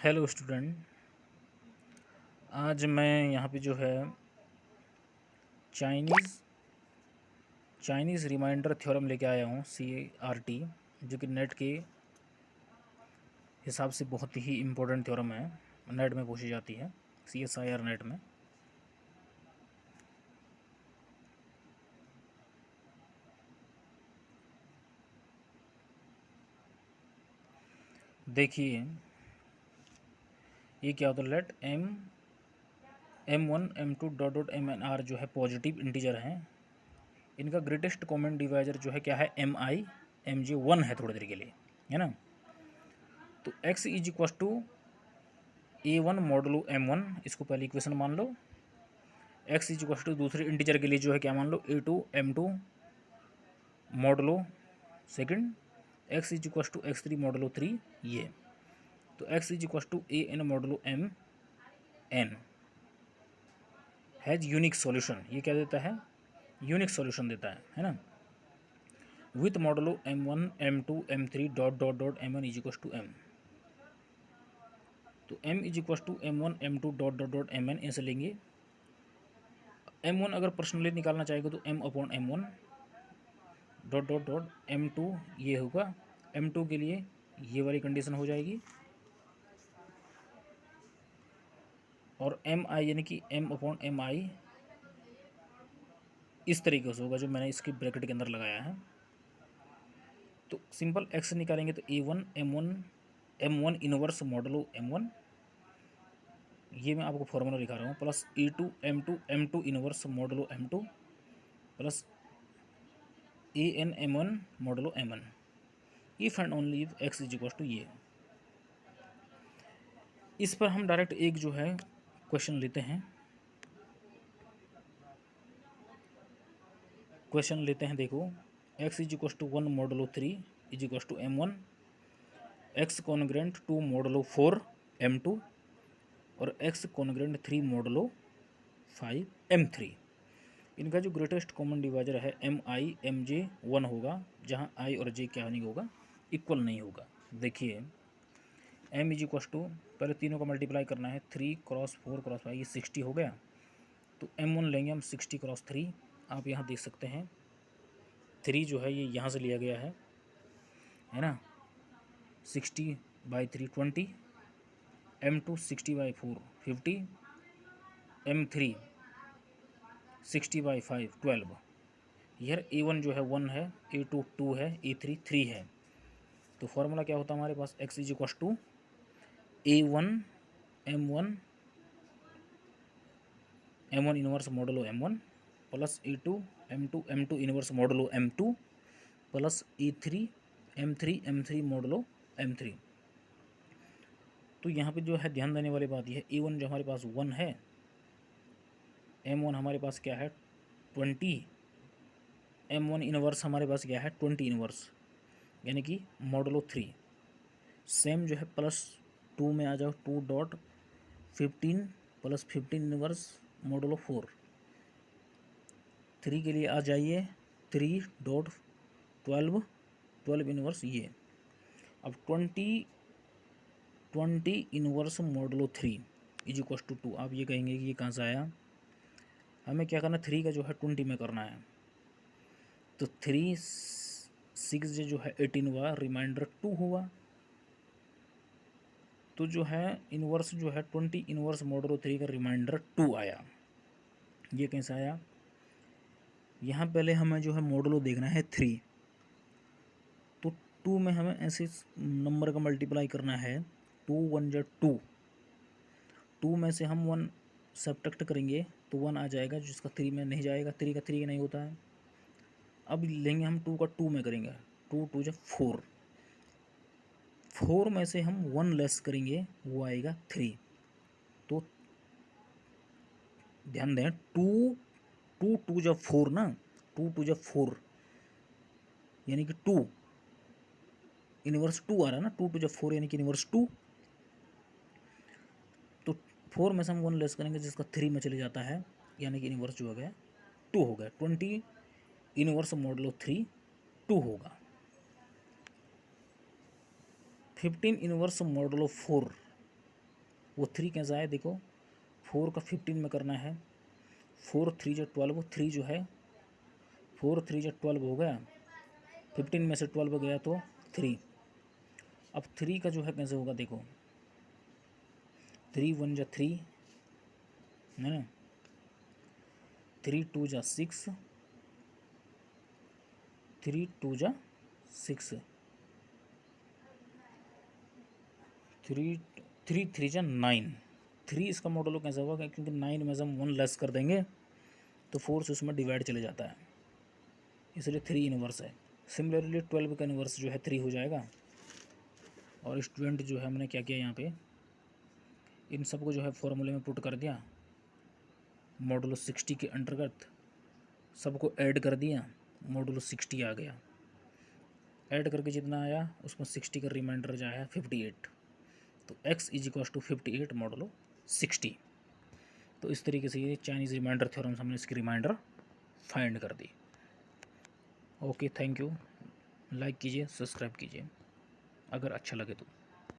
Hello student, आज मैं यहाँ पे जो है चाइनीज़ रिमाइंडर थ्योरम लेके आया हूँ CRT, जो कि नेट के हिसाब से बहुत ही इम्पोर्टेंट थ्योरम है। नेट में पूछी जाती है, CSIR नेट में। देखिए ये क्या होता है, late M1 M2 dot dot MNR जो है पॉजिटिव इंटीजर हैं। इनका ग्रेटेस्ट कॉमन डिवाइजर जो है क्या है, MI MJ 1 है थोड़ी देर के लिए, है ना। तो x is equiv to A1 modulo M1, इसको पहले इक्वेशन मान लो। x इज इक्व टू दूसरे इंटीजर के लिए जो है क्या मान लो, A2 M2 modulo second, x is equiv to X3 modulo 3 ये। तो x is equiv to AN modulo MN has unique solution. ये क्या देता है, यूनिक सॉल्यूशन देता है ना। With modulo M1 M2 M3 dot dot dot M1 is equiv to M। तो M is equiv to M1 M2 dot dot dot MN ऐसे लेंगे। M1 अगर पर्सनली निकालना चाहेगा तो M upon M1 dot dot dot M2 ये होगा। M2 के लिए ये वाली कंडीशन हो जाएगी, और MI यानी कि M अपॉन MI इस तरीके से होगा जो मैंने इसकी ब्रैकेट के अंदर लगाया है। तो सिंपल x निकालेंगे तो A1 M1 inverse modulo M1, ये मैं आपको फॉर्मूला लिखा रहा हूँ, plus E2 M2 inverse modulo M2 plus AN M1 modulo M1, if and only if x is equal to ये। इस पर हम डायरेक्ट एक जो है क्वेश्चन लेते हैं। देखो, x is equal to 1 modulo 3 is equal to M1, x congruent 2 modulo 4 M2 और x कॉन्ग्रेंट 3 मॉडलो 5 M3। इनका जो ग्रेटेस्ट कॉमन डिवाइजर है MI MJ 1 होगा, जहाँ I और J क्या नहीं होगा, इक्वल नहीं होगा। देखिए M इज इक्व टू, पहले तीनों का मल्टीप्लाई करना है, 3 क्रॉस 4 क्रॉस 5 ये 60 हो गया। तो M1 लेंगे हम 60 क्रॉस 3, आप यहाँ देख सकते हैं 3 जो है ये यहाँ से लिया गया है ना। 60/3 20, M2 60/4 50, M3 60/5 12। यार A1 जो है 1 है, A2 2 है, A3 3 है। तो फॉर्मूला क्या होता है हमारे पास, x is equiv to A1 M1 inverse modulo M1 plus A2 M2 inverse modulo M2 plus A3 M3 modulo M3। तो यहाँ पे जो है ध्यान देने वाली बात यह है, A1 जो हमारे पास 1 है, M1 हमारे पास क्या है 20, M1 इनवर्स हमारे पास क्या है 20 इनवर्स यानी कि मॉडलो 3। सेम जो है प्लस 2 में आ जाओ, 2 डॉट 15 प्लस 15 इनवर्स मॉडलो 4। 3 के लिए आ जाइए 3 डॉट 12 इनवर्स ये। अब 20 inverse modulo 3 is equiv to 2। आप ये कहेंगे कि ये कहाँ से आया, हमें क्या करना है 3 का जो है 20 में करना है। तो 3 6 जो है 18 हुआ, रिमाइंडर 2 हुआ। तो जो है इनवर्स जो है 20 इनवर्स मॉडलो 3 का रिमाइंडर 2 आया। ये कैसे आया, यहाँ पहले हमें जो है मॉडलो देखना है 3, तो 2 में हमें ऐसे नंबर का मल्टीप्लाई करना है, 2 1 जा 2, 2 में से हम 1 सब्ट्रैक्ट करेंगे तो 1 आ जाएगा, जिसका 3 में नहीं जाएगा, 3 का 3 नहीं होता है। अब लेंगे हम 2 का 2 में करेंगे, 2 2 जा 4, 4 में से हम 1 लेस करेंगे, वो आएगा 3। तो ध्यान दें 2 2 2 जा 4 ना, 2 2 जा 4 यानी कि 2 इनवर्स 2 आ रहा है ना, 2 2 जा 4 यानी कि इनवर्स 2। तो 4 में से हम 1 लेस करेंगे, जिसका 3 में चले जाता है, यानी कि इनवर्स जो हो गया 2 हो गया। 20 इनवर्स मॉडलो 3 2 होगा। 15 इनवर्स मॉडलो 4 वो 3 कैसा है देखो, 4 का 15 में करना है, 4 3 जो 12, 3 जो है 4 3 जो 12 हो गया, 15 में से 12 गया तो 3। अब 3 का जो है कैसे होगा देखो, 3 1 जा 3 है ना, 3 2 जा 6, 3 2 जा 6, 3 3 3 जा 9, 3 इसका मॉडल कैसा होगा क्योंकि 9 में से हम 1 लेस कर देंगे तो 4 से उसमें डिवाइड चले जाता है, इसलिए 3 इनवर्स है। सिमिलरली 12 का इनवर्स जो है 3 हो जाएगा। और स्टूडेंट जो है हमने क्या किया यहाँ पे, इन सबको जो है फॉर्मूले में पुट कर दिया, मॉडुलो 60 के अंतर्गत सबको ऐड कर दिया, मॉडुलो 60 आ गया। ऐड करके जितना आया उसमें 60 का रिमाइंडर जो आया 58, तो x is equal to 58 modulo 60। तो इस तरीके से ये चाइनीज़ रिमाइंडर थ्योरम हमने इसकी रिमाइंडर फाइंड कर दी। Okay, thank you. लाइक कीजिए, सब्सक्राइब कीजिए अगर अच्छा लगे तो।